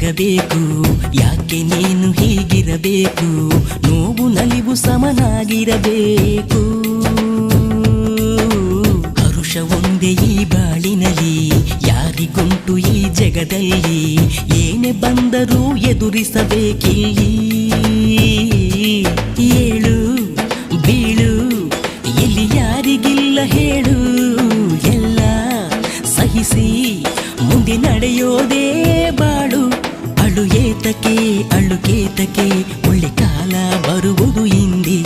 ಸಿಗಬೇಕು, ಯಾಕೆ ನೀನು ಹೀಗಿರಬೇಕು, ನೋವು ನಲಿವು ಸಮನಾಗಿರಬೇಕು. ಹರುಷ ಒಂದೇ ಈ ಬಾಳಿನಲ್ಲಿ, ಯಾರಿಗುಂಟು ಈ ಜಗದಲ್ಲಿ, ಏನೇ ಬಂದರೂ ಎದುರಿಸಬೇಕಿಲ್ಲಿ. ಏಳು ಬೀಳು ಇಲ್ಲಿ ಯಾರಿಗಿಲ್ಲ ಹೇಳು, ಎಲ್ಲ ಸಹಿಸಿ ಮುಂದೆ ನಡೆಯೋದೇ ಬಾಳು. ಅಳು ಏತಕ್ಕೆ ಅಳು ಕೇತಕ್ಕೆ, ಒಳ್ಳೆ ಕಾಲ ಬರುವುದು ಹಿಂದೆ.